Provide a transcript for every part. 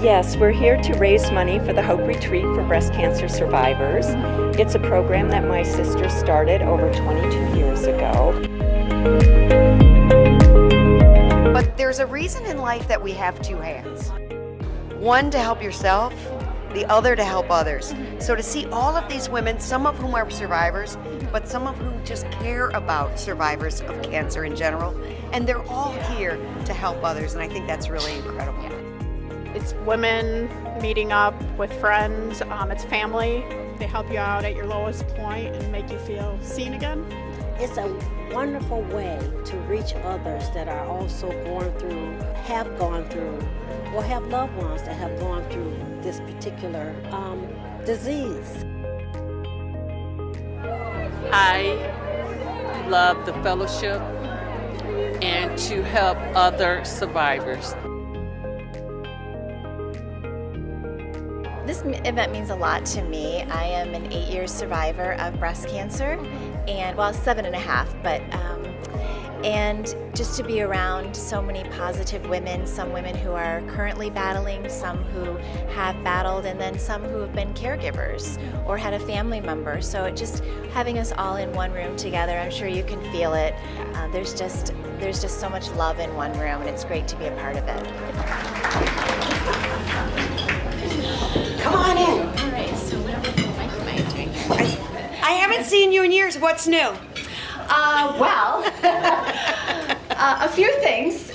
Yes, we're here to raise money for the Hope Retreat for breast cancer survivors. It's a program that my sister started over 22 years ago. But there's a reason in life that we have two hands. One to help yourself, the other to help others. So to see all of these women, some of whom are survivors, but some of whom just care about survivors of cancer in general, and they're all here to help others, and I think that's really incredible. It's women meeting up with friends, it's family. They help you out at your lowest point and make you feel seen again. It's a wonderful way to reach others that are also going through, have gone through, or have loved ones that have gone through this particular disease. I love the fellowship and to help other survivors. This event means a lot to me. I am an 8-year survivor of breast cancer, and well, 7.5, but and just to be around so many positive women, some women who are currently battling, some who have battled, and then some who have been caregivers or had a family member. So it just having us all in one room together, I'm sure you can feel it. There's just so much love in one room, and it's great to be a part of it. Come on in. All right, so what am I doing here? I haven't seen you in years. What's new? A few things.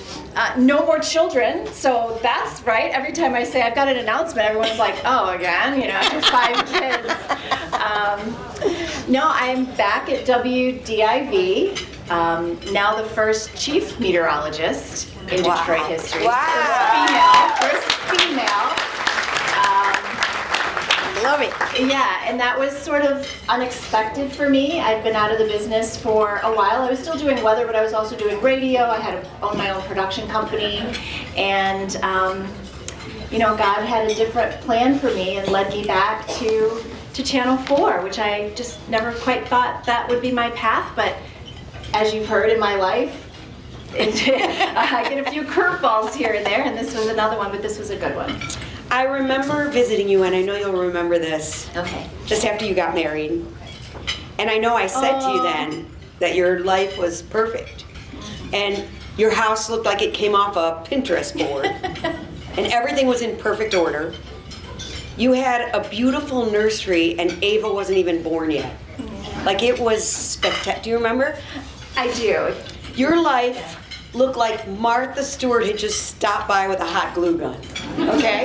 No more children, so that's right. Every time I say I've got an announcement, everyone's like, oh, again, after 5 kids. No, I'm back at WDIV, now the first chief meteorologist in Detroit history. Wow. First female. Love it. Yeah, and that was sort of unexpected for me. I'd been out of the business for a while. I was still doing weather, but I was also doing radio. I had owned my own production company, and God had a different plan for me and led me back to Channel 4, which I just never quite thought that would be my path. But as you've heard in my life, I get a few curveballs here and there, and this was another one, but this was a good one. I remember visiting you, and I know you'll remember this. Okay. Just after you got married. And I know I said to you then that your life was perfect. And your house looked like it came off a Pinterest board. And everything was in perfect order. You had a beautiful nursery, and Ava wasn't even born yet. Like, it was spectacular. Do you remember? I do. Your life looked like Martha Stewart had just stopped by with a hot glue gun, okay?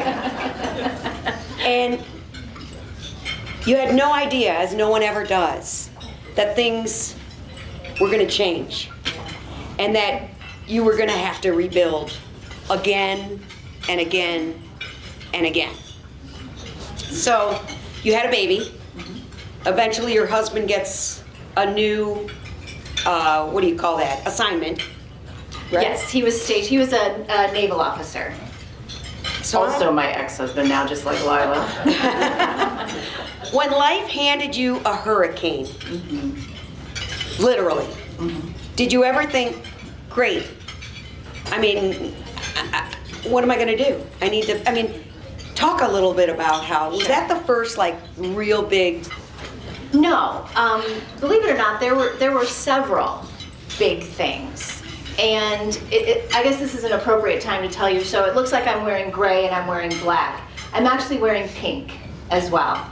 And you had no idea, as no one ever does, that things were gonna change and that you were gonna have to rebuild again and again and again. So you had a baby. Eventually your husband gets a new, what do you call that, assignment. Right? Yes, he was a naval officer. So Also my ex-husband now, just like Lila. when life handed you a hurricane, literally, did you ever think, great, I mean, what am I gonna do? Talk a little bit about how, was that the first real big? No, believe it or not, there were several big things. And I guess this is an appropriate time to tell you, so it looks like I'm wearing gray and I'm wearing black. I'm actually wearing pink as well.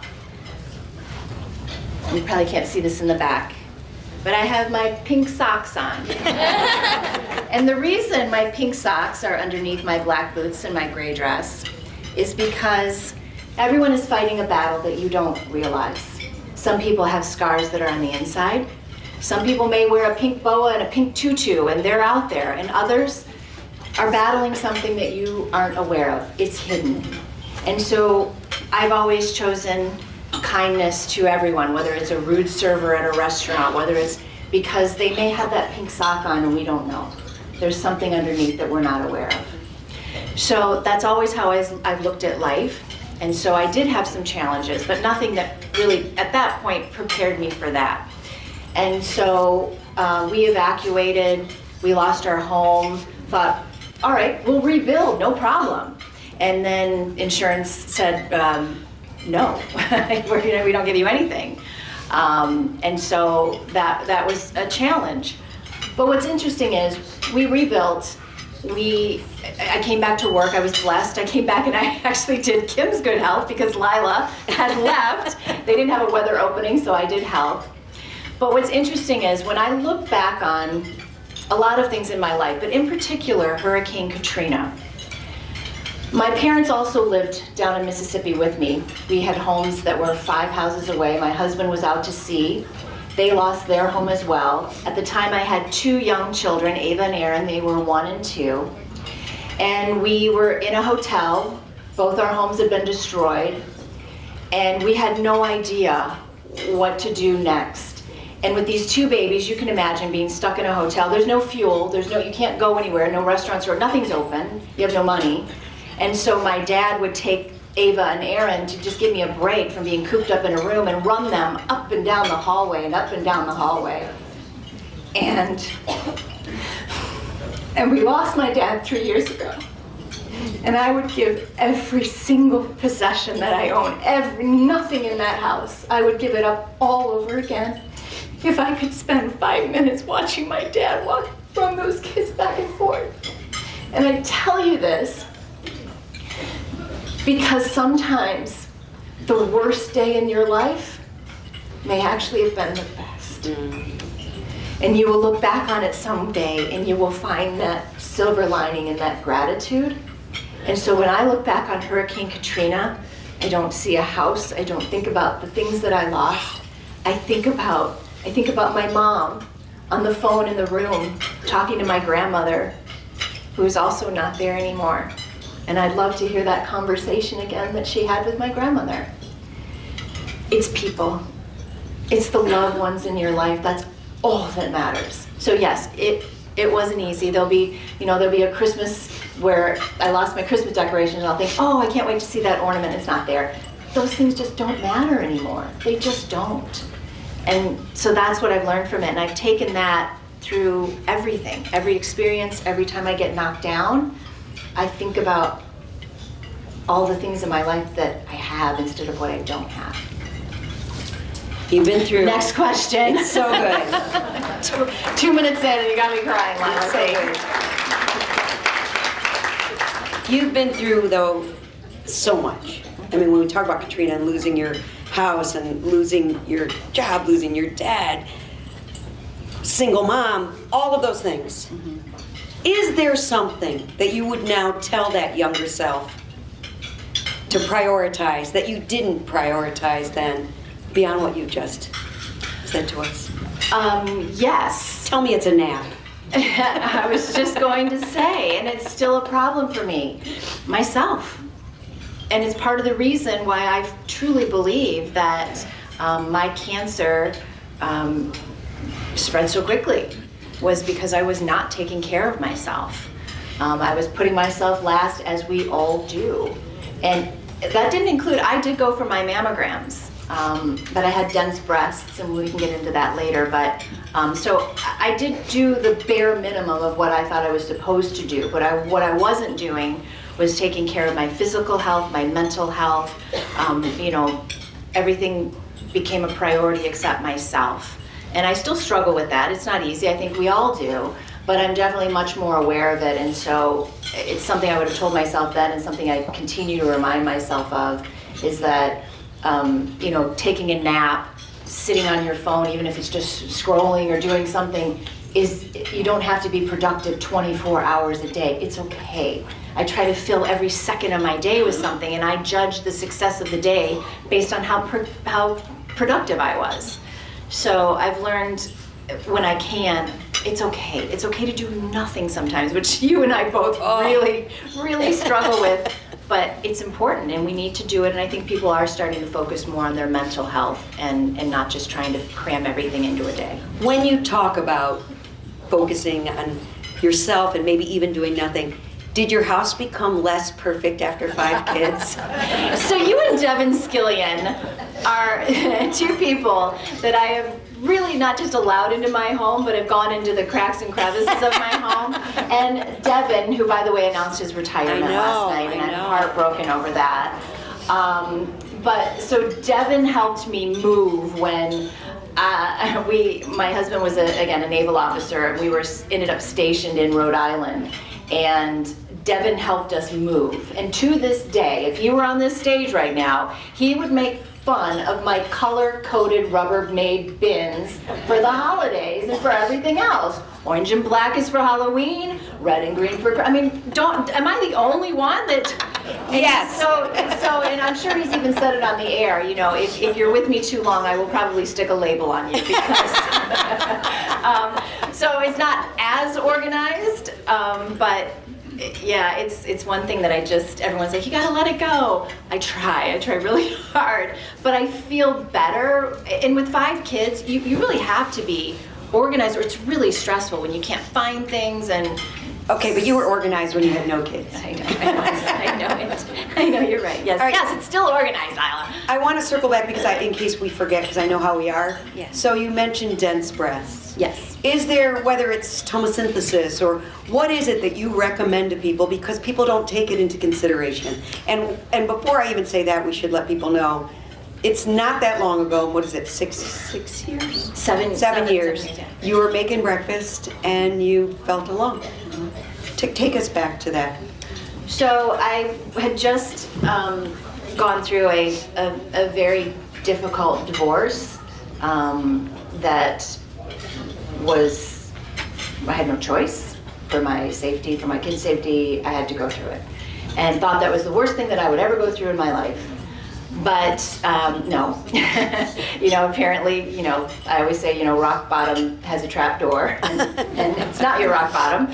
You probably can't see this in the back, but I have my pink socks on. And the reason my pink socks are underneath my black boots and my gray dress is because everyone is fighting a battle that you don't realize. Some people have scars that are on the inside. Some people may wear a pink boa and a pink tutu, and they're out there, and others are battling something that you aren't aware of. It's hidden. And so I've always chosen kindness to everyone, whether it's a rude server at a restaurant, whether it's because they may have that pink sock on and we don't know. There's something underneath that we're not aware of. So that's always how I've looked at life. And so I did have some challenges, but nothing that really, at that point, prepared me for that. And so we evacuated, we lost our home, thought, all right, we'll rebuild, no problem. And then insurance said, no, we don't give you anything. And so that was a challenge. But what's interesting is we rebuilt. I came back to work. I was blessed. I came back and I actually did Kim's Good Health because Lila had left. They didn't have a weather opening, so I did health. But what's interesting is when I look back on a lot of things in my life, but in particular Hurricane Katrina. My parents also lived down in Mississippi with me. We had homes that were 5 houses away. My husband was out to sea. They lost their home as well. At the time I had 2 young children, Ava and Aaron. They were 1 and 2. And we were in a hotel. Both our homes had been destroyed. And we had no idea what to do next. And with these 2 babies, you can imagine being stuck in a hotel. There's no fuel, you can't go anywhere, no restaurants, or nothing's open. You have no money. And so my dad would take Ava and Aaron to just give me a break from being cooped up in a room and run them up and down the hallway and up and down the hallway. And we lost my dad 3 years ago. And I would give every single possession that I own, nothing in that house, I would give it up all over again if I could spend 5 minutes watching my dad run those kids back and forth. And I tell you this because sometimes the worst day in your life may actually have been the best. And you will look back on it someday and you will find that silver lining and that gratitude. And so when I look back on Hurricane Katrina, I don't see a house, I don't think about the things that I lost. I think about my mom on the phone in the room talking to my grandmother, who's also not there anymore. And I'd love to hear that conversation again that she had with my grandmother. It's people. It's the loved ones in your life. That's all that matters. So yes, it wasn't easy. There'll be a Christmas where I lost my Christmas decorations and I'll think, oh, I can't wait to see that ornament. It's not there. Those things just don't matter anymore. They just don't. And so that's what I've learned from it. And I've taken that through everything, every experience, every time I get knocked down, I think about all the things in my life that I have instead of what I don't have. You've been through. Next question. It's so good. 2 minutes in and you got me crying, Lila. So you've been through, though, so much. I mean, when we talk about Katrina and losing your house and losing your job, losing your dad, single mom, all of those things. Mm-hmm. Is there something that you would now tell that younger self to prioritize that you didn't prioritize then beyond what you just said to us? Yes. Tell me it's a nap. I was just going to say, and it's still a problem for me, myself. And it's part of the reason why I truly believe that my cancer spread so quickly was because I was not taking care of myself. I was putting myself last, as we all do. And that didn't include, I did go for my mammograms, but I had dense breasts, and we can get into that later. But so I did do the bare minimum of what I thought I was supposed to do. But what I wasn't doing was taking care of my physical health, my mental health. Everything became a priority except myself. And I still struggle with that. It's not easy. I think we all do. But I'm definitely much more aware of it. And so it's something I would have told myself then, and something I continue to remind myself of, is that, taking a nap, sitting on your phone, even if it's just scrolling or doing something, you don't have to be productive 24 hours a day. It's okay. I try to fill every second of my day with something, and I judge the success of the day based on how productive I was. So I've learned, when I can, it's okay. It's okay to do nothing sometimes, which you and I both really, really struggle with. But it's important, and we need to do it. And I think people are starting to focus more on their mental health and not just trying to cram everything into a day. When you talk about focusing on yourself and maybe even doing nothing, did your house become less perfect after 5 kids? So you and Devin Skillian are 2 people that I have really not just allowed into my home, but have gone into the cracks and crevices of my home. And Devin, who by the way announced his retirement last night, and I'm heartbroken over that. But so Devin helped me move when my husband was again a naval officer, and we ended up stationed in Rhode Island, and Devin helped us move. And to this day, if he were on this stage right now, he would make fun of my color-coded Rubbermaid bins for the holidays and for everything else. Orange and black is for Halloween, red and green for, I mean, am I the only one that? Yes. So, and I'm sure he's even said it on the air, you know, if you're with me too long, I will probably stick a label on you because, so it's not as organized, but yeah, it's one thing that everyone's like, you gotta let it go. I try really hard, but I feel better. And with 5 kids, you really have to be organized, or it's really stressful when you can't find things. And Okay, but you were organized when you had no kids. I know, you're right. Yes, All right. yes, it's still organized, Isla. I want to circle back because in case we forget, because I know how we are. Yes. So you mentioned dense breasts. Yes. Is there, whether it's tomosynthesis or what is it that you recommend to people, because people don't take it into consideration? And before I even say that, we should let people know it's not that long ago. What is it? Six years? 7 years. Yeah. You were making breakfast and you felt alone. Take us back to that. So I had just gone through a very difficult divorce that was, I had no choice for my safety, for my kids' safety. I had to go through it, and thought that was the worst thing that I would ever go through in my life. But no, you know, apparently, you know, I always say, you know, rock bottom has a trap door, and it's not your rock bottom.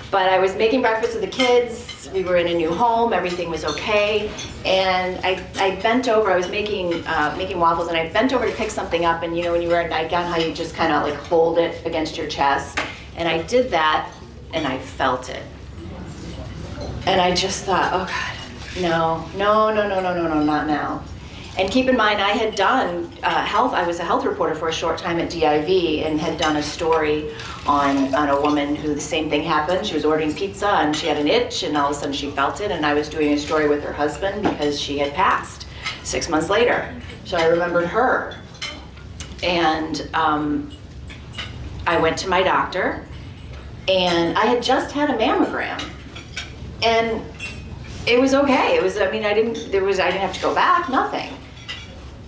But I was making breakfast with the kids. We were in a new home. Everything was okay. And I bent over. I was making waffles, and I bent over to pick something up. And you know, when you wear a nightgown, how you just kind of like hold it against your chest. And I did that, and I felt it. And I just thought, oh God, no, not now. And keep in mind, I had done health. I was a health reporter for a short time at DIV, and had done a story on a woman who the same thing happened. She was ordering pizza and she had an itch, and all of a sudden she felt it. And I was doing a story with her husband because she had passed 6 months later. So I remembered her. And I went to my doctor, and I had just had a mammogram. And it was okay. It was, I mean, I didn't have to go back, nothing.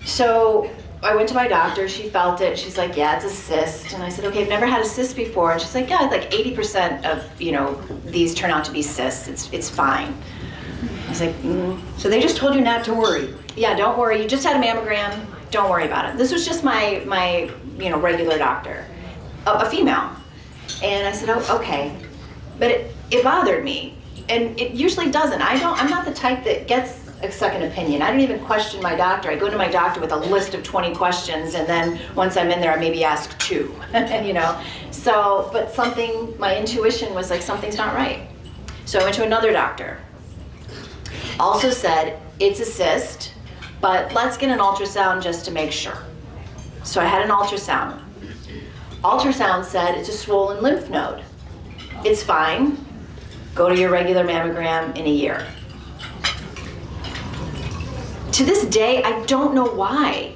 So I went to my doctor, she felt it, she's like, yeah, it's a cyst. And I said, okay, I've never had a cyst before. And she's like, yeah, it's like 80% of, you know, these turn out to be cysts. It's fine. I was like, So they just told you not to worry. yeah, don't worry, you just had a mammogram, don't worry about it. This was just my you know, regular doctor, a female. And I said, oh, okay. But it bothered me. And it usually doesn't. I'm not the type that gets a second opinion. I don't even question my doctor. I go to my doctor with a list of 20 questions, and then once I'm in there, I maybe ask 2, you know? So, but my intuition was like, something's not right. So I went to another doctor. Also said, it's a cyst, but let's get an ultrasound just to make sure. So I had an ultrasound. Ultrasound said it's a swollen lymph node. It's fine. Go to your regular mammogram in a year. To this day, I don't know why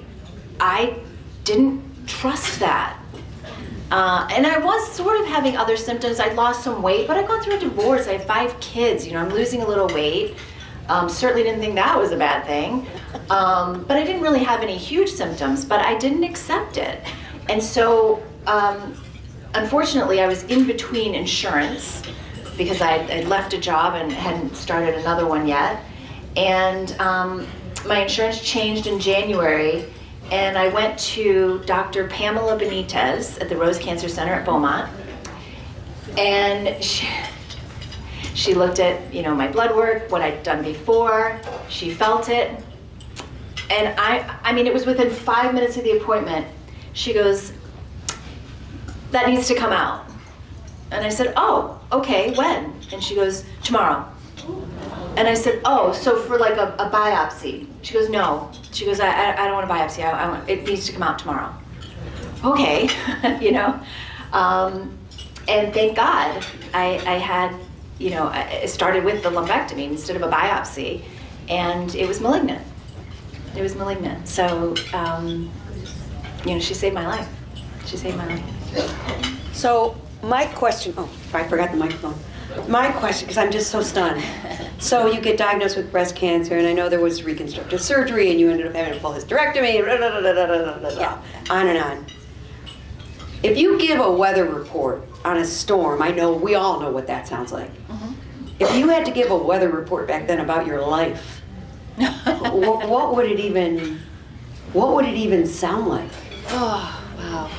I didn't trust that. And I was sort of having other symptoms. I'd lost some weight, but I'd gone through a divorce. I have 5 kids, you know, I'm losing a little weight. Certainly didn't think that was a bad thing. But I didn't really have any huge symptoms, but I didn't accept it. And so, unfortunately, I was in between insurance, because I left a job and hadn't started another one yet. And my insurance changed in January, and I went to Dr. Pamela Benitez at the Rose Cancer Center at Beaumont. And she looked at, you know, my blood work, what I'd done before. She felt it. And I mean, it was within 5 minutes of the appointment. She goes, that needs to come out. And I said, oh, okay, when? And she goes, tomorrow. And I said, oh, so for like a biopsy? She goes, no. She goes, I don't want a biopsy. It needs to come out tomorrow. okay, you know. And thank God I had, you know, I started with the lumpectomy instead of a biopsy, and it was malignant. It was malignant. So, you know, she saved my life. She saved my life. So my question, oh, I forgot the microphone. My question, because I'm just so stunned. So you get diagnosed with breast cancer, and I know there was reconstructive surgery, and you ended up having a full hysterectomy, on and on. If you give a weather report on a storm, I know we all know what that sounds like. If you had to give a weather report back then about your life, what would it even sound like? Oh, wow.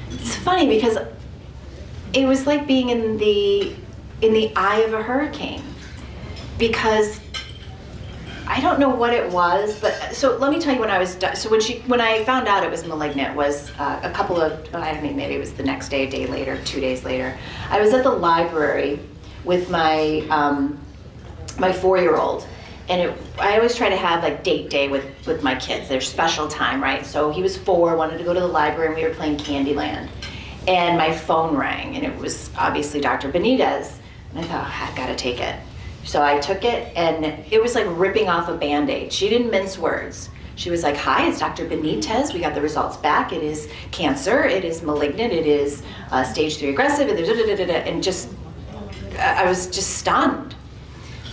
It's funny because it was like being in the eye of a hurricane, because I don't know what it was, but so let me tell you when when I found out it was malignant was a couple of, I mean, maybe it was the next day, a day later, 2 days later. I was at the library with my my 4-year-old, and I always try to have like date day with my kids. There's special time, right? So he was 4, wanted to go to the library, and we were playing Candyland. And my phone rang, and it was obviously Dr. Benitez. And I thought, I gotta take it. So I took it, and it was like ripping off a Band-Aid. She didn't mince words. She was like, hi, it's Dr. Benitez. We got the results back. It is cancer. It is malignant. It is stage 3 aggressive. And just, I was just stunned.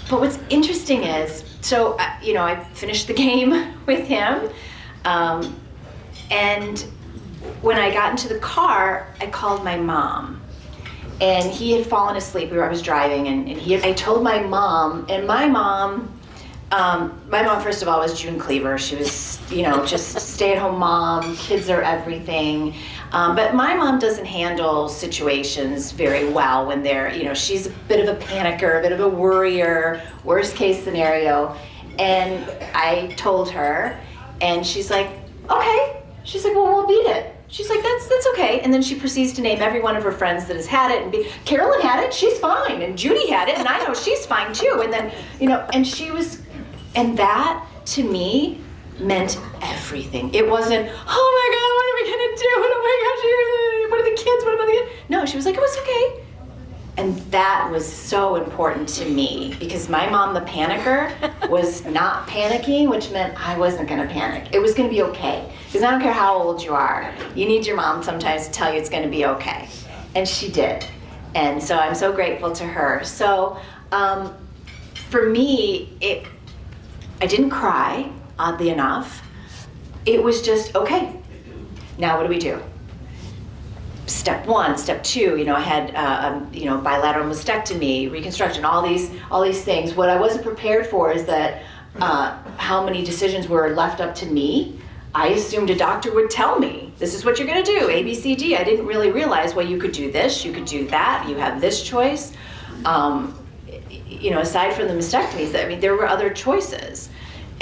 But what's interesting is, so, you know, I finished the game with him. And when I got into the car, I called my mom. And he had fallen asleep. I was driving, and I told my mom, and my mom, first of all, was June Cleaver. She was, you know, just stay-at-home mom, kids are everything. But my mom doesn't handle situations very well when they're, you know, she's a bit of a panicker, a bit of a worrier, worst case scenario. And I told her, and she's like, okay. She's like, well, we'll beat it. She's like, that's okay. And then she proceeds to name every one of her friends that has had it. And Carolyn had it, she's fine. And Judy had it, and I know she's fine too. And then, you know, and that to me meant everything. It wasn't, oh my God, what are we gonna do? Oh my gosh, what are the kids? What about the kids? No, she was like, it was okay. And that was so important to me, because my mom, the panicker, was not panicking, which meant I wasn't gonna panic. It was gonna be okay. Because I don't care how old you are, you need your mom sometimes to tell you it's gonna be okay. And she did. And so I'm so grateful to her. So for me, I didn't cry, oddly enough. It was just, okay, now what do we do? Step 1, step 2, you know, I had, you know, bilateral mastectomy, reconstruction, all these things. What I wasn't prepared for is that how many decisions were left up to me. I assumed a doctor would tell me, this is what you're gonna do, A, B, C, D. I didn't really realize, well, you could do this, you could do that, you have this choice. You know, aside from the mastectomies, I mean, there were other choices.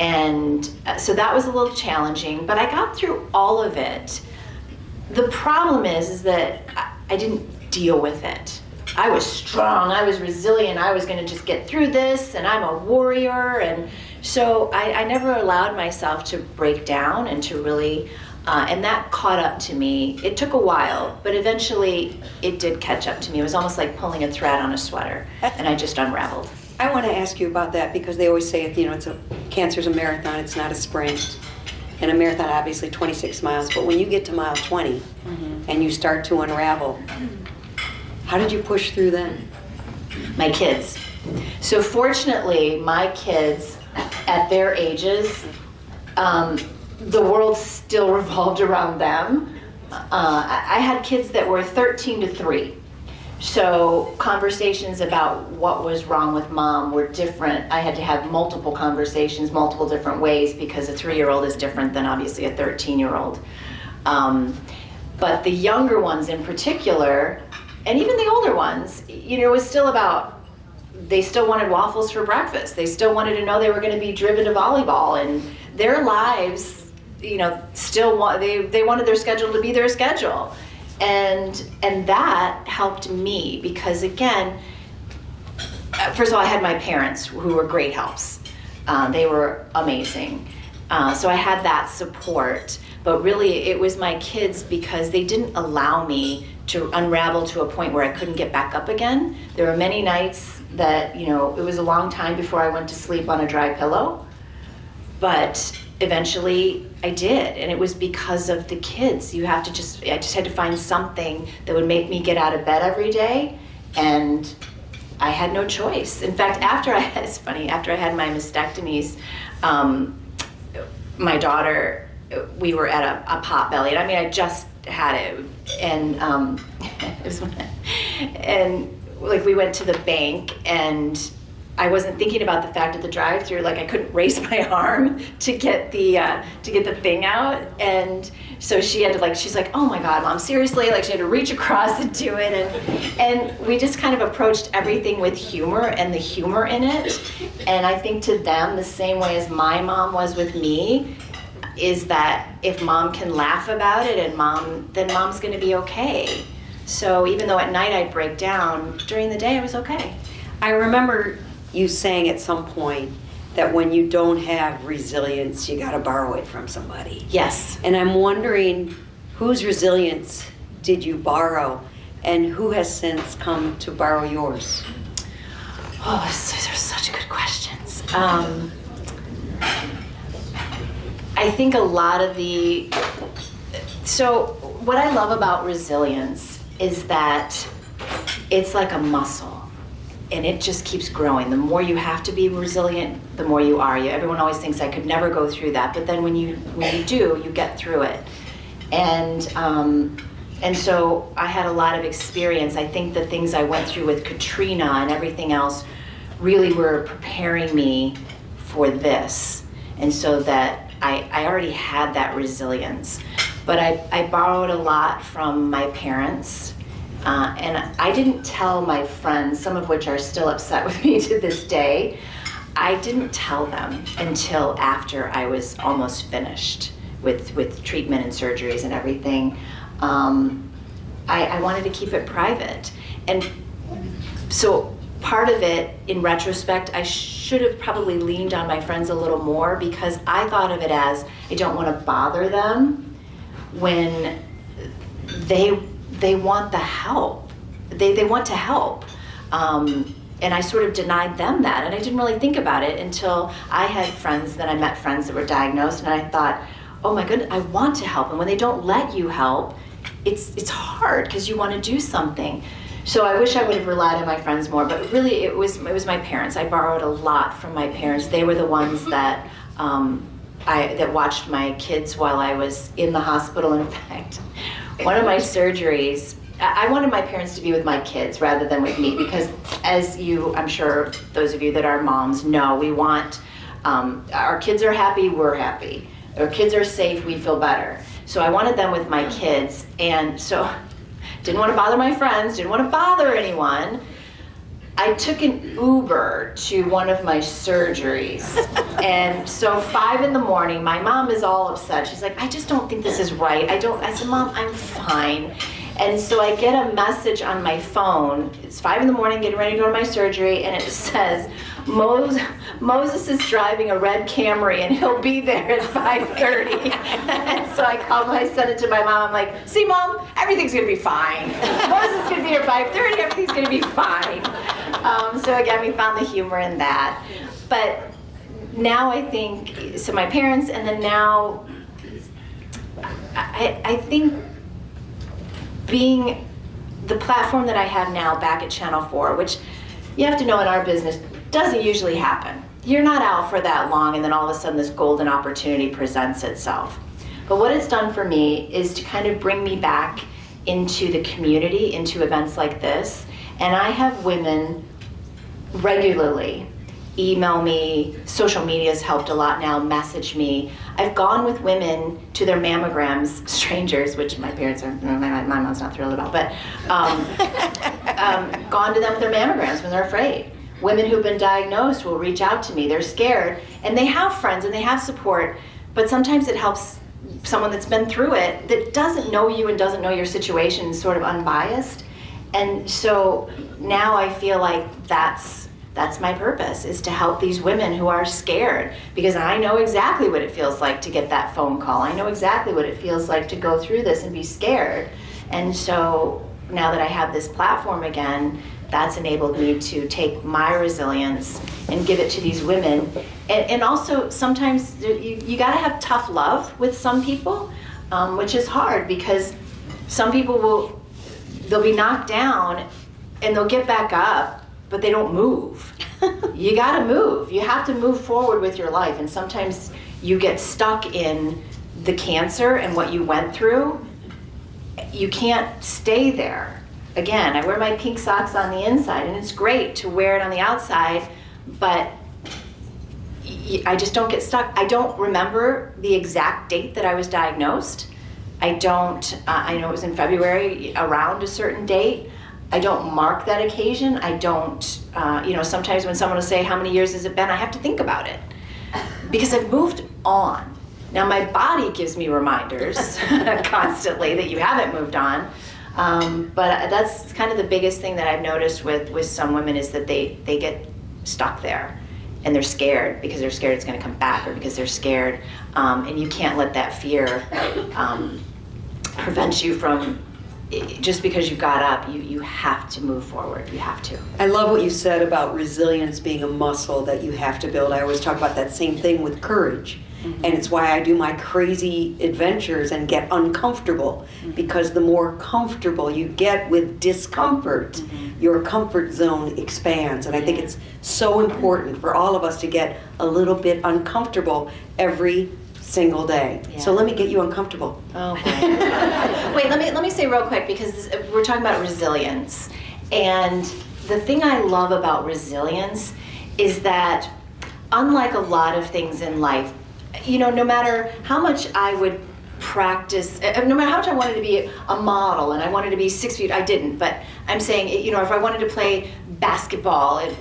And so that was a little challenging, but I got through all of it. The problem is that I didn't deal with it. I was strong, I was resilient, I was gonna just get through this, and I'm a warrior, and so I never allowed myself to break down and to really, and that caught up to me. It took a while, but eventually it did catch up to me. It was almost like pulling a thread on a sweater, and I just unraveled. I want to ask you about that, because they always say, you know, cancer's a marathon, it's not a sprint. And a marathon, obviously 26 miles, but when you get to mile 20 and you start to unravel, how did you push through then? My kids. So fortunately, my kids, at their ages, the world still revolved around them. I had kids that were 13 to 3. So conversations about what was wrong with mom were different. I had to have multiple conversations, multiple different ways, because a 3-year-old is different than obviously a 13-year-old. But the younger ones in particular, and even the older ones, you know, it was still about, they still wanted waffles for breakfast. They still wanted to know they were going to be driven to volleyball, and their lives, you know, still they wanted their schedule to be their schedule. And that helped me, because again, first of all, I had my parents who were great helps. They were amazing. So I had that support, but really it was my kids because they didn't allow me to unravel to a point where I couldn't get back up again. There were many nights that, it was a long time before I went to sleep on a dry pillow, but eventually I did, and it was because of the kids. I just had to find something that would make me get out of bed every day, and I had no choice. In fact, it's funny, after I had my mastectomies, my daughter, we were at a pot belly, and I just had it, and we went to the bank, and I wasn't thinking about the fact at the drive-thru, like I couldn't raise my arm to get the thing out, and so she had to she's like, oh my God, Mom, seriously? She had to reach across and do it, and we just kind of approached everything with humor and the humor in it, and I think to them, the same way as my mom was with me, is that if Mom can laugh about it, then Mom's gonna be okay. So even though at night I'd break down, during the day I was okay. I remember you saying at some point that when you don't have resilience, you gotta borrow it from somebody. Yes. And I'm wondering, whose resilience did you borrow, and who has since come to borrow yours? Oh, those are such good questions. I think a lot of so what I love about resilience is that it's like a muscle, and it just keeps growing. The more you have to be resilient, the more you are. Everyone always thinks I could never go through that, but then when you do, you get through it. And so I had a lot of experience. I think the things I went through with Katrina and everything else really were preparing me for this, and so that I already had that resilience. But I borrowed a lot from my parents, and I didn't tell my friends, some of which are still upset with me to this day. I didn't tell them until after I was almost finished with treatment and surgeries and everything. I wanted to keep it private. And so part of it, in retrospect, I should have probably leaned on my friends a little more, because I thought of it as I don't want to bother them when they want the help. They want to help. And I sort of denied them that, and I didn't really think about it until I had friends, then I met friends that were diagnosed, and I thought, oh my goodness, I want to help. And when they don't let you help, it's hard because you want to do something. So I wish I would have relied on my friends more, but really it was my parents. I borrowed a lot from my parents. They were the ones that that watched my kids while I was in the hospital. In fact, one of my surgeries, I wanted my parents to be with my kids rather than with me, because as I'm sure those of you that are moms know, we want, our kids are happy, we're happy. Our kids are safe, we feel better. So I wanted them with my kids, and so didn't want to bother my friends, didn't want to bother anyone. I took an Uber to one of my surgeries. And so 5 in the morning, my mom is all upset. She's like, I just don't think this is right. I said, Mom, I'm fine. And so I get a message on my phone. It's 5 in the morning, getting ready to go to my surgery, and it says, Moses is driving a red Camry and he'll be there at 5:30. And so I sent it to my mom. I'm like, see, Mom, everything's gonna be fine. Moses is gonna be here at 5:30, everything's gonna be fine. So again, we found the humor in that. But now I think, so my parents, and then now, I think being the platform that I have now back at Channel 4, which you have to know in our business doesn't usually happen. You're not out for that long and then all of a sudden this golden opportunity presents itself. But what it's done for me is to kind of bring me back into the community, into events like this. And I have women regularly email me, social media's helped a lot now, message me. I've gone with women to their mammograms, strangers, which my parents are, my mom's not thrilled about, but gone to them with their mammograms when they're afraid. Women who've been diagnosed will reach out to me, they're scared, and they have friends and they have support, but sometimes it helps someone that's been through it that doesn't know you and doesn't know your situation, sort of unbiased. And so now I feel like that's That's my purpose, is to help these women who are scared, because I know exactly what it feels like to get that phone call. I know exactly what it feels like to go through this and be scared. And so now that I have this platform again, that's enabled me to take my resilience and give it to these women. And also sometimes you gotta have tough love with some people, which is hard, because some people they'll be knocked down and they'll get back up, but they don't move. You gotta move. You have to move forward with your life. And sometimes you get stuck in the cancer and what you went through. You can't stay there. Again, I wear my pink socks on the inside, and it's great to wear it on the outside, but I just don't get stuck. I don't remember the exact date that I was diagnosed. I know it was in February, around a certain date. I don't mark that occasion. I don't, sometimes when someone will say, how many years has it been? I have to think about it, because I've moved on. Now my body gives me reminders constantly that you haven't moved on. But that's kind of the biggest thing that I've noticed with some women, is that they get stuck there, and they're scared because they're scared it's going to come back, or because they're scared, and you can't let that fear prevent you from, just because you got up, you have to move forward. You have to. I love what you said about resilience being a muscle that you have to build. I always talk about that same thing with courage. And it's why I do my crazy adventures and get uncomfortable, because the more comfortable you get with discomfort, your comfort zone expands. And I think it's so important for all of us to get a little bit uncomfortable every single day. Yeah. So let me get you uncomfortable. Okay. Wait, let me say real quick, because we're talking about resilience. And the thing I love about resilience is that, unlike a lot of things in life, no matter how much I would practice, no matter how much I wanted to be a model and I wanted to be 6 feet, I didn't, but I'm saying, if I wanted to play basketball, you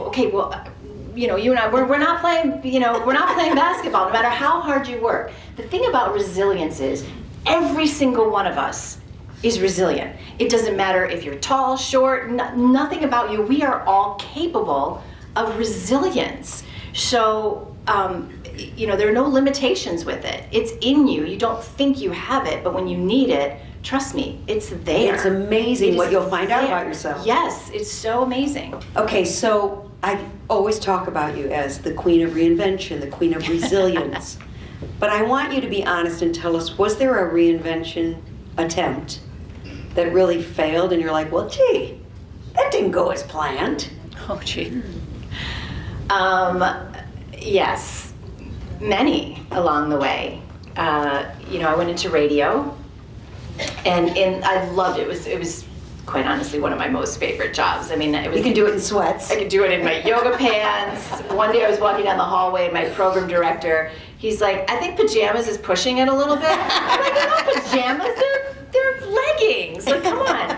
and I, we're not playing, we're not playing basketball, no matter how hard you work. The thing about resilience is, every single one of us is resilient. It doesn't matter if you're tall, short, nothing about you. We are all capable of resilience. So, there are no limitations with it. It's in you. You don't think you have it, but when you need it, trust me, it's there. It's amazing what you'll find out about yourself. Yes, it's so amazing. Okay, so I always talk about you as the queen of reinvention, the queen of resilience. But I want you to be honest and tell us, was there a reinvention attempt that really failed and you're like, well, gee, that didn't go as planned? Oh, gee. Yes, many along the way. I went into radio, and I loved it. It was quite honestly one of my most favorite jobs. I mean, You can do it in sweats. I could do it in my yoga pants. One day I was walking down the hallway, and my program director, he's like, I think pajamas is pushing it a little bit. I'm like, they're not pajamas, they're leggings. Like, come on.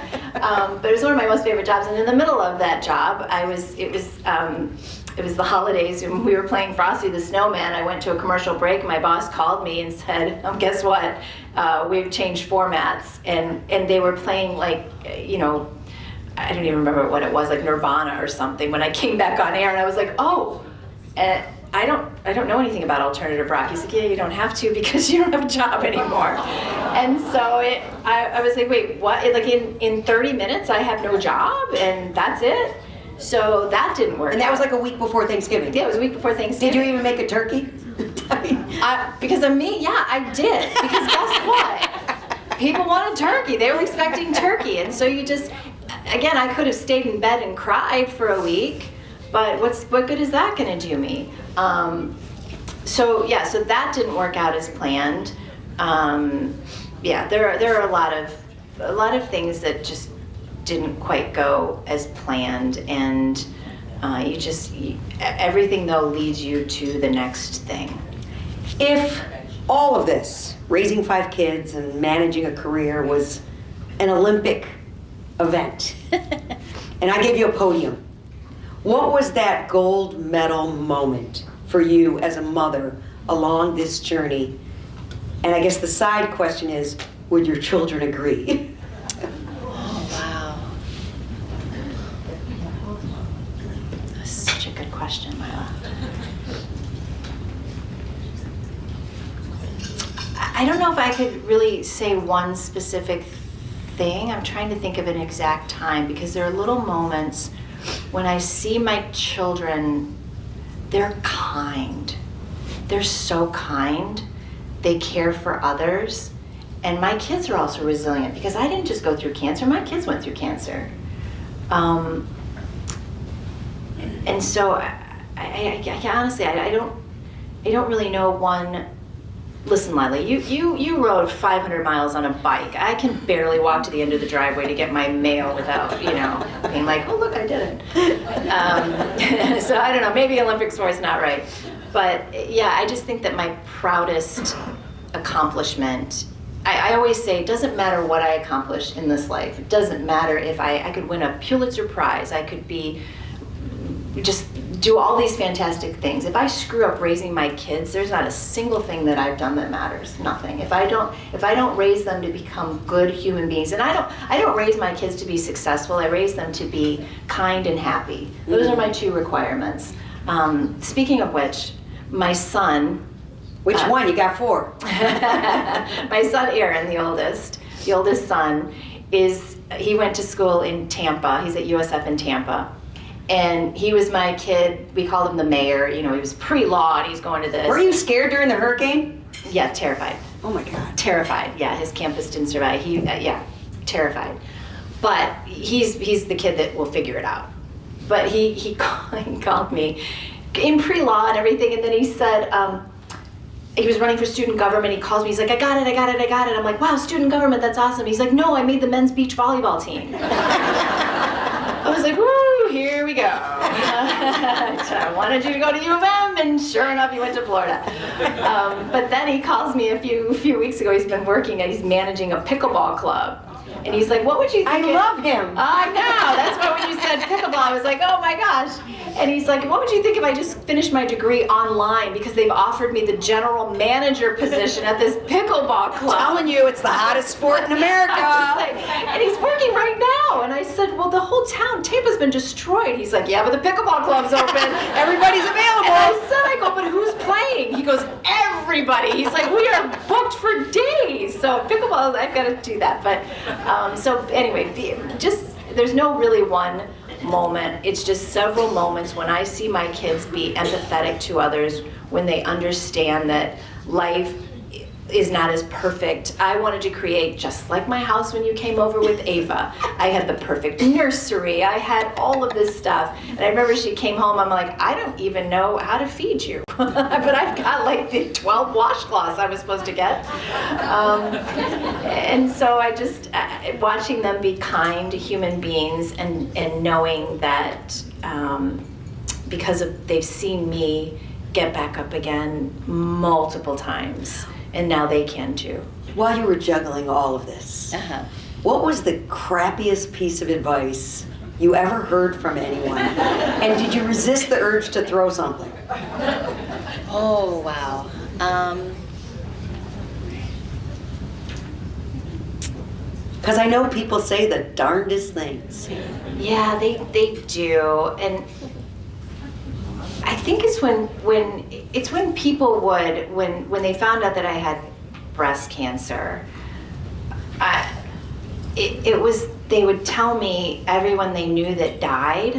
But it was one of my most favorite jobs. And in the middle of that job, it was the holidays, and we were playing Frosty the Snowman. I went to a commercial break, and my boss called me and said, guess what? We've changed formats. And they were playing, like, I don't even remember what it was, like Nirvana or something, when I came back on air, and I was like, oh, I don't know anything about alternative rock. He's like, yeah, you don't have to, because you don't have a job anymore. And so I was like, wait, what? Like in 30 minutes, I have no job, and that's it? So that didn't work. And that was like a week before Thanksgiving. Yeah, it was a week before Thanksgiving. Did you even make a turkey? Because of me, yeah, I did. Because guess what? People wanted turkey. They were expecting turkey. And so you just, again, I could have stayed in bed and cried for a week, but what good is that going to do me? So that didn't work out as planned. There are a lot of things that just didn't quite go as planned, and everything though leads you to the next thing. If all of this, raising 5 kids and managing a career, was an Olympic event, and I gave you a podium, what was that gold medal moment for you as a mother along this journey? And I guess the side question is, would your children agree? Oh, wow. That's such a good I don't know if I could really say one specific thing. I'm trying to think of an exact time because there are little moments when I see my children, they're kind. They're so kind. They care for others. And my kids are also resilient because I didn't just go through cancer, my kids went through cancer. And so I honestly, I don't really know one. Listen, Lila, you rode 500 miles on a bike. I can barely walk to the end of the driveway to get my mail without, being like, oh, look, I did it. So I don't know, maybe Olympic sport's not right. But yeah, I just think that my proudest accomplishment, I always say, it doesn't matter what I accomplish in this life. It doesn't matter if I could win a Pulitzer Prize. I could be just do all these fantastic things. If I screw up raising my kids, there's not a single thing that I've done that matters. Nothing. If I don't raise them to become good human beings, and I don't raise my kids to be successful. I raise them to be kind and happy. Those are my 2 requirements. Speaking of which, my son. Which one? You got 4. My son Aaron, the oldest son, he went to school in Tampa. He's at USF in Tampa. And he was my kid, we called him the mayor. He was pre-law and he's going to this. Were you scared during the hurricane? Yeah, terrified. Oh my God. Terrified, yeah, his campus didn't survive. Terrified. But he's the kid that will figure it out. But he called me in pre-law and everything, and then he said, he was running for student government. He calls me, he's like, I got it. I'm like, wow, student government, that's awesome. He's like, no, I made the men's beach volleyball team. I was like, woo, here we go. I wanted you to go to U of M, and sure enough, you went to Florida. But then he calls me a few weeks ago. He's been working and he's managing a pickleball club. And he's like, what would you think? I love him. I know. That's why when you said pickleball, I was like, oh my gosh. And he's like, what would you think if I just finished my degree online because they've offered me the general manager position at this pickleball club? I'm telling you, it's the hottest sport in America. And he's working right now. And I said, well, the whole town, Tampa's been destroyed. He's like, yeah, but the pickleball club's open. Everybody's available. And I go, but who's playing? He goes, everybody. He's like, we are booked for days. So pickleball, I've got to do that. But so anyway, there's no really one moment. It's just several moments when I see my kids be empathetic to others, when they understand that life is not as perfect. I wanted to create, just like my house when you came over with Ava. I had the perfect nursery. I had all of this stuff. And I remember she came home, I'm like, I don't even know how to feed you. But I've got like the 12 washcloths I was supposed to get. And so I just, watching them be kind human beings and knowing that because they've seen me get back up again multiple times. And now they can too. While you were juggling all of this, what was the crappiest piece of advice you ever heard from anyone? And did you resist the urge to throw something? Oh, wow. Because I know people say the darndest things. Yeah, they do. And I think it's when people would, when they found out that I had breast cancer, they would tell me everyone they knew that died.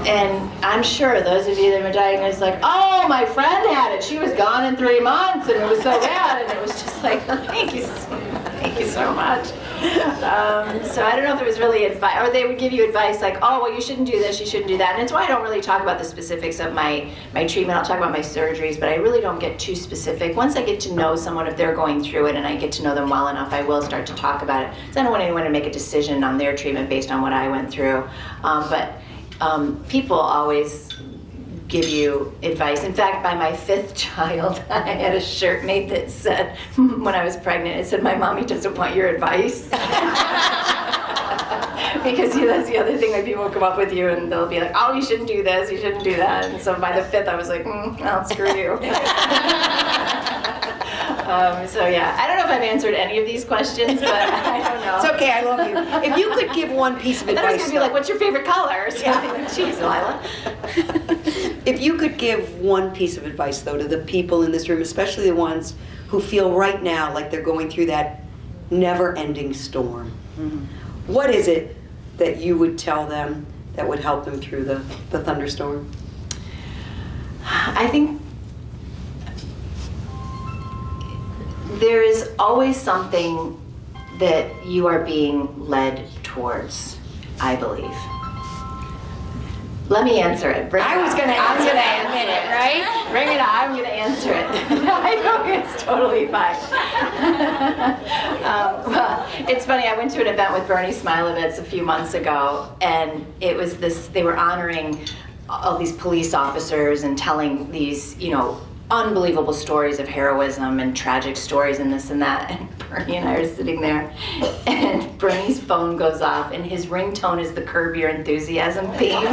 And I'm sure those of you that were diagnosed, like, oh, my friend had it. She was gone in 3 months, and it was so bad. And it was just like, thank you so much. So I don't know if there was really advice, or they would give you advice like, oh, well, you shouldn't do this, you shouldn't do that. And it's why I don't really talk about the specifics of my treatment. I'll talk about my surgeries, but I really don't get too specific. Once I get to know someone, if they're going through it and I get to know them well enough, I will start to talk about it. So I don't want anyone to make a decision on their treatment based on what I went through. But people always give you advice. In fact, by my 5th child, I had a shirt made that said, when I was pregnant, it said, my mommy doesn't want your advice. Because that's the other thing, like people will come up with you and they'll be like, oh, you shouldn't do this, you shouldn't do that. And so by the 5th, I was like, well, screw you. So yeah, I don't know if I've answered any of these questions, but I don't know. It's okay, I love you. If you could give one piece of advice. I was going to be like, what's your favorite color? So yeah. Jeez, Lila. If you could give one piece of advice, though, to the people in this room, especially the ones who feel right now like they're going through that never-ending storm, what is it that you would tell them that would help them through the thunderstorm? I think there is always something that you are being led towards, I believe. Let me answer it. I was going to answer that in a minute, right? Bring it on. I'm going to answer it. I know it's totally fine. Well, it's funny. I went to an event with Bernie Smilovitz a few months ago, and it was this. They were honoring all these police officers and telling these, unbelievable stories of heroism and tragic stories and this and that. And Bernie and I are sitting there, and Bernie's phone goes off, and his ringtone is the Curb Your Enthusiasm theme.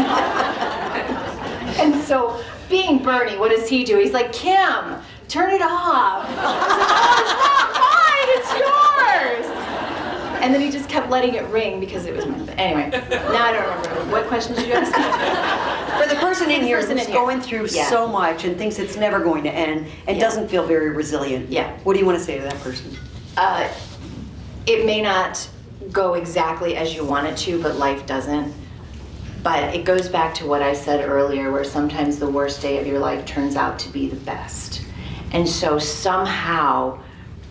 And so, being Bernie, what does he do? He's like, Kim, turn it off. I was like, oh, it's not mine, it's yours. And then he just kept letting it ring because it was my thing. Anyway, now I don't remember. What question did you ask? For the person in here who's going through so much and thinks it's never going to end and doesn't feel very resilient, what do you want to say to that person? It may not go exactly as you want it to, but life doesn't. But it goes back to what I said earlier, where sometimes the worst day of your life turns out to be the best. And so somehow,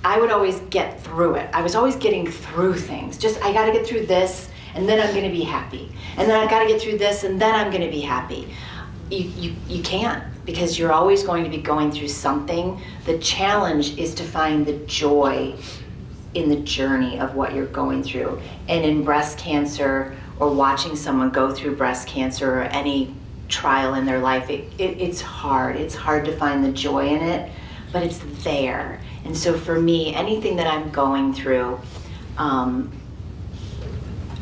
I would always get through it. I was always getting through things. I gotta get through this, and then I'm gonna be happy. And then I've gotta get through this, and then I'm gonna be happy. You can't, because you're always going to be going through something. The challenge is to find the joy in the journey of what you're going through. And in breast cancer, or watching someone go through breast cancer, or any trial in their life, it's hard. It's hard to find the joy in it, but it's there. And so for me, anything that I'm going through, I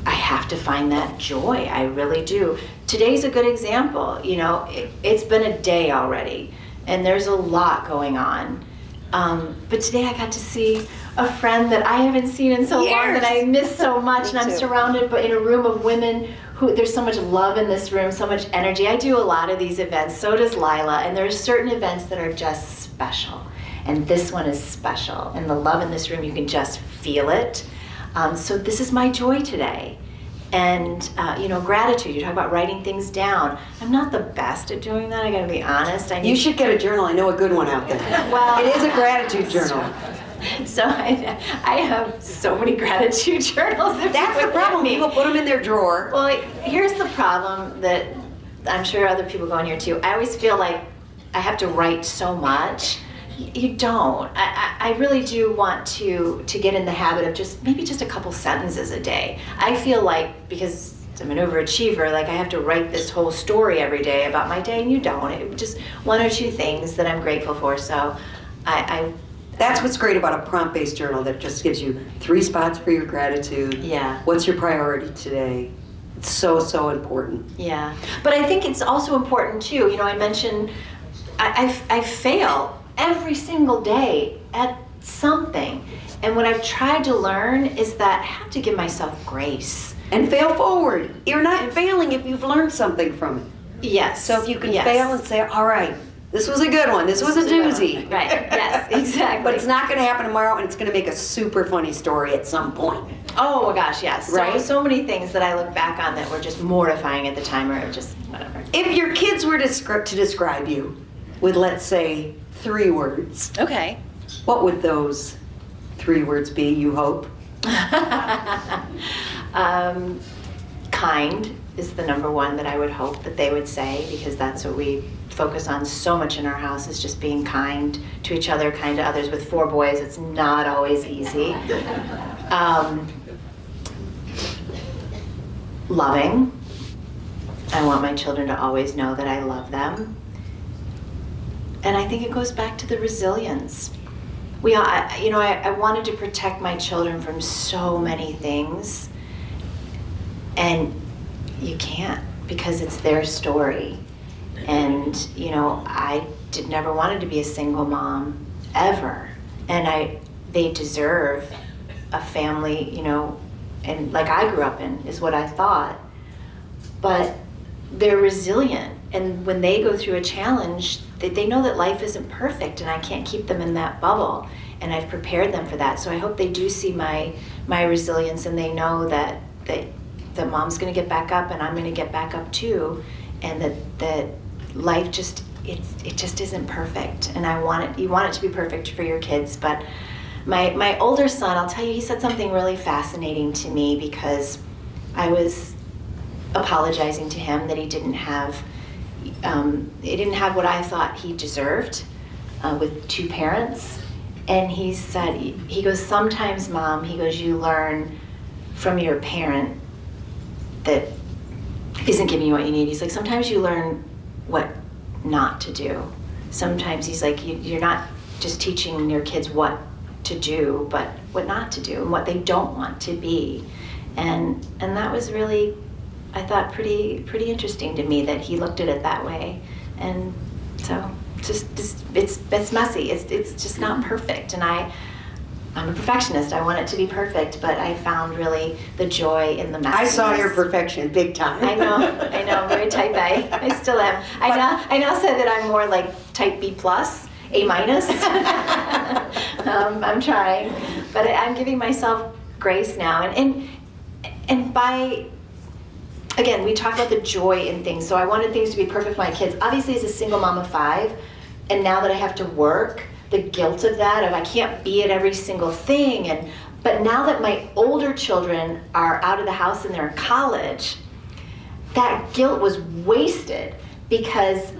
have to find that joy. I really do. Today's a good example. It's been a day already, and there's a lot going on. But today I got to see a friend that I haven't seen in so long, that I miss so much, and I'm surrounded in a room of women who, there's so much love in this room, so much energy. I do a lot of these events, so does Lila, and there's certain events that are just special. And this one is special. And the love in this room, you can just feel it. So this is my joy today. And, gratitude. You talk about writing things down. I'm not the best at doing that, I gotta be honest. You should get a journal. I know a good one out there. Well, it is a gratitude journal. So I have so many gratitude journals. That's the problem. People put them in their drawer. Well, here's the problem that I'm sure other people go in here too. I always feel like I have to write so much. You don't. I really do want to get in the habit of maybe just a couple sentences a day. I feel like, because I'm an overachiever, like I have to write this whole story every day about my day, and you don't. It just one or two things that I'm grateful for. So that's what's great about a prompt-based journal, that just gives you 3 spots for your gratitude. Yeah. What's your priority today? It's so, so important. Yeah. But I think it's also important too. I mentioned I fail every single day at something. And what I've tried to learn is that I have to give myself grace. And fail forward. You're not failing if you've learned something from it. Yes. So if you can fail and say, all right, this was a good one. This was a doozy. Right. Yes, exactly. But it's not going to happen tomorrow, and it's going to make a super funny story at some point. Oh my gosh, yes. Right? So many things that I look back on that were just mortifying at the time, or just whatever. If your kids were to describe you with, let's say, 3 words. Okay. What would those 3 words be, you hope? Kind is the number one that I would hope that they would say, because that's what we focus on so much in our house, is just being kind to each other, kind to others. With 4 boys, it's not always easy. Loving. I want my children to always know that I love them. And I think it goes back to the resilience. I wanted to protect my children from so many things, and you can't, because it's their story. And I never wanted to be a single mom ever, and they deserve a family, and like I grew up in, is what I thought. But they're resilient, And when they go through a challenge, they know that life isn't perfect, and I can't keep them in that bubble. And I've prepared them for that. So I hope they do see my resilience, and they know that mom's going to get back up, and I'm going to get back up too, and that life just it just isn't perfect. And you want it to be perfect for your kids. But my older son, I'll tell you, he said something really fascinating to me, because I was apologizing to him that he didn't have what I thought he deserved with two parents. And he said, he goes, sometimes, Mom, he goes, you learn from your parent that isn't giving you what you need. He's like, sometimes you learn what not to do. Sometimes he's like, you're not just teaching your kids what to do, but what not to do and what they don't want to be. And that was really, I thought, pretty interesting to me that he looked at it that way. And so it's messy. It's just not perfect. And I'm a perfectionist. I want it to be perfect, but I found really the joy in the messiness. I saw your perfection big time. I know, very type A. I still am. I now say that I'm more like type B plus, A minus. I'm trying, but I'm giving myself grace now. And by, again, we talk about the joy in things. So I wanted things to be perfect for my kids. Obviously, as a single mom of 5, and now that I have to work, the guilt of that, I can't be at every single thing. But now that my older children are out of the house and they're in college, that guilt was wasted, because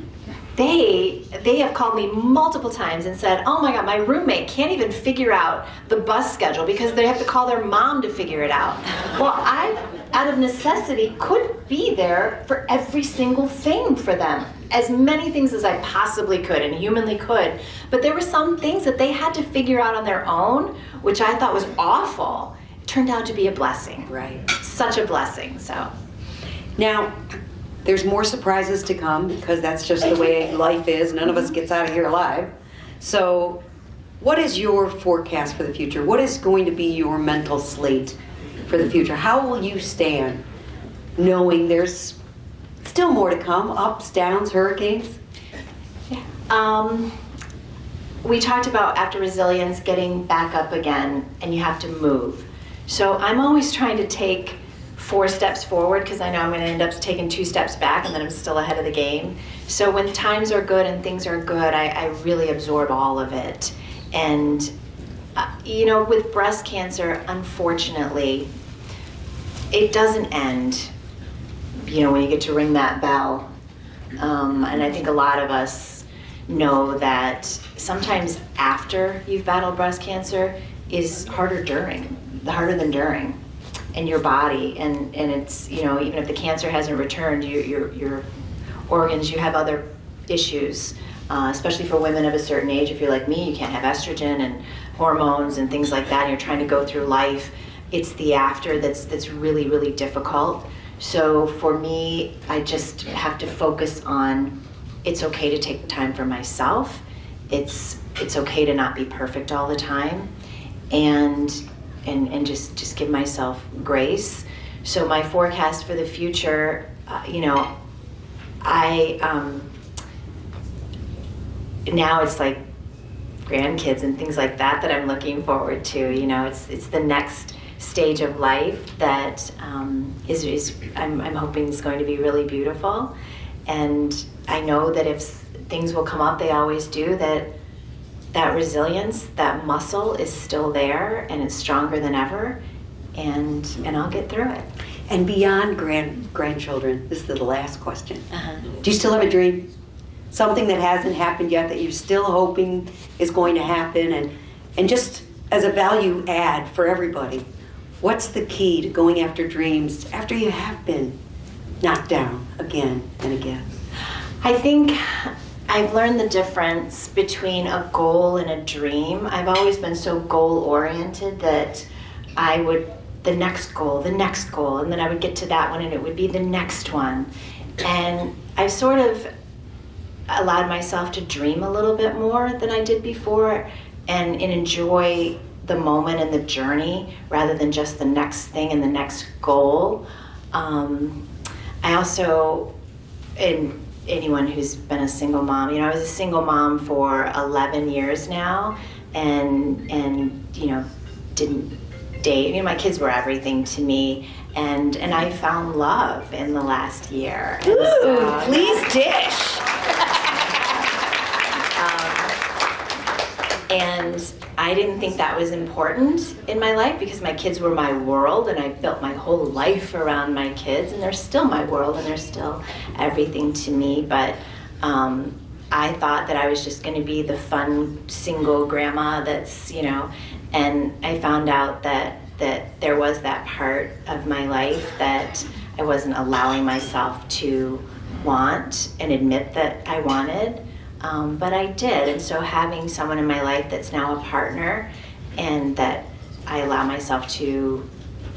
they have called me multiple times and said, oh my God, my roommate can't even figure out the bus schedule because they have to call their mom to figure it out. Well, I, out of necessity, couldn't be there for every single thing for them, as many things as I possibly could and humanly could. But there were some things that they had to figure out on their own, which I thought was awful. It turned out to be a blessing. Right. Such a blessing, so. Now, there's more surprises to come, because that's just the way life is. None of us gets out of here alive. So what is your forecast for the future? What is going to be your mental slate for the future? How will you stand knowing there's still more to come, ups, downs, hurricanes? We talked about, after resilience, getting back up again, and you have to move. So I'm always trying to take 4 steps forward, because I know I'm going to end up taking 2 steps back, and then I'm still ahead of the game. So when times are good and things are good, I really absorb all of it. And with breast cancer, unfortunately, it doesn't end, when you get to ring that bell. And I think a lot of us know that sometimes after you've battled breast cancer is harder than during. In your body, and it's, even if the cancer hasn't returned, your organs, you have other issues, especially for women of a certain age. If you're like me, you can't have estrogen and hormones and things like that, and you're trying to go through life. It's the after that's really, really difficult. So for me, I just have to focus on, it's okay to take time for myself. It's okay to not be perfect all the time, and just give myself grace. So my forecast for the future, now it's like grandkids and things like that I'm looking forward to. It's the next stage of life that I'm hoping is going to be really beautiful. And I know that if things will come up, they always do, that resilience, that muscle is still there, and it's stronger than ever, and I'll get through it. And beyond grandchildren, this is the last question. Do you still have a dream? Something that hasn't happened yet that you're still hoping is going to happen? And just as a value add for everybody, what's the key to going after dreams after you have been knocked down again and again? I think I've learned the difference between a goal and a dream. I've always been so goal-oriented that I would, the next goal, and then I would get to that one and it would be the next one. And I've sort of allowed myself to dream a little bit more than I did before, and enjoy the moment and the journey rather than just the next thing and the next goal. I also, anyone who's been a single mom. I was a single mom for 11 years now, and didn't date. My kids were everything to me, and I found love in the last year. And Ooh, please dish. And I didn't think that was important in my life because my kids were my world, and I built my whole life around my kids, and they're still my world, and they're still everything to me. But I thought that I was just going to be the fun single grandma that's, and I found out that there was that part of my life that I wasn't allowing myself to want and admit that I wanted. But I did, and so having someone in my life that's now a partner and that I allow myself to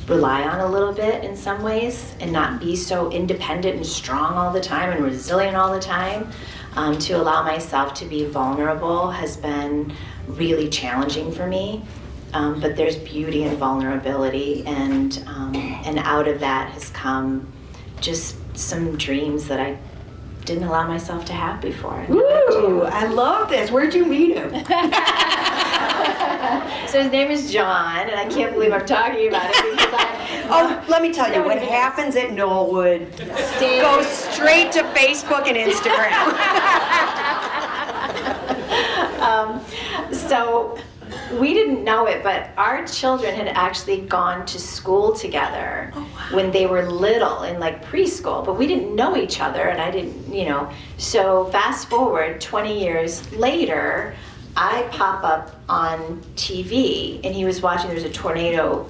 rely on a little bit in some ways and not be so independent and strong all the time and resilient all the time, to allow myself to be vulnerable has been really challenging for me. But there's beauty in vulnerability, and out of that has come just some dreams that I didn't allow myself to have before. Ooh, I love this. Where'd you meet him? So his name is John, and I can't believe I'm talking about it because Oh, let me tell you, what happens at Knollwood goes straight to Facebook and Instagram. So we didn't know it, but our children had actually gone to school together when they were little in like preschool, but we didn't know each other, and I didn't, So fast forward 20 years later, I pop up on TV, and he was watching. There was a tornado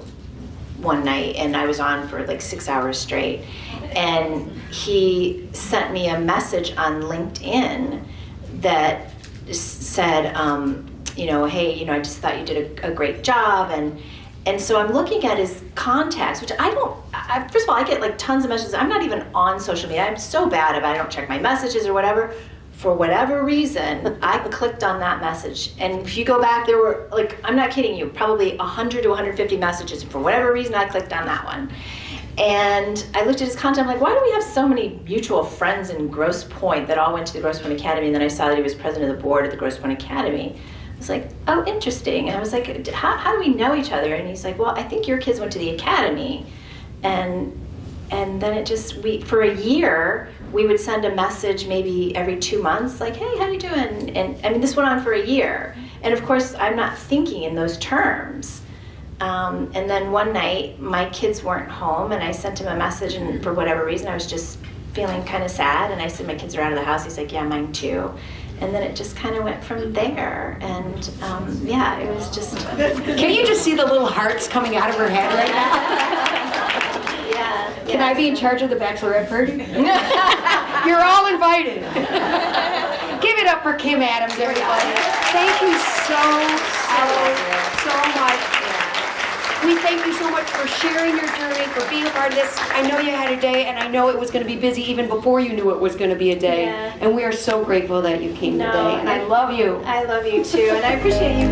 one night, and I was on for like 6 hours straight, and he sent me a message on LinkedIn that said, hey, I just thought you did a great job, and so I'm looking at his contacts, which first of all, I get like tons of messages. I'm not even on social media. I'm so bad about it. I don't check my messages or whatever. For whatever reason, I clicked on that message, and if you go back, there were like, I'm not kidding you, probably 100 to 150 messages, and for whatever reason, I clicked on that one. And I looked at his content, I'm like, why do we have so many mutual friends in Grosse Pointe that all went to the Grosse Pointe Academy? And then I saw that he was president of the board at the Grosse Pointe Academy. I was like, oh, interesting. And I was like, how do we know each other? And he's like, well, I think your kids went to the academy. And then it just, for a year, we would send a message maybe every 2 months, like, hey, how you doing? And I mean, this went on for a year. And of course, I'm not thinking in those terms. And then one night, my kids weren't home, and I sent him a message, and for whatever reason, I was just feeling kind of sad, and I said, my kids are out of the house. He's like, yeah, mine too. And then it just kind of went from there, and it was just... Can you just see the little hearts coming out of her head right now? Yeah. Can I be in charge of the bachelorette party? You're all invited. Give it up for Kim Adams, everybody. Thank you so much. We thank you so much for sharing your journey, for being a part of this. I know you had a day, and I know it was going to be busy even before you knew it was going to be a day. Yeah. And we are so grateful that you came today. And I love you. I love you too, and I appreciate you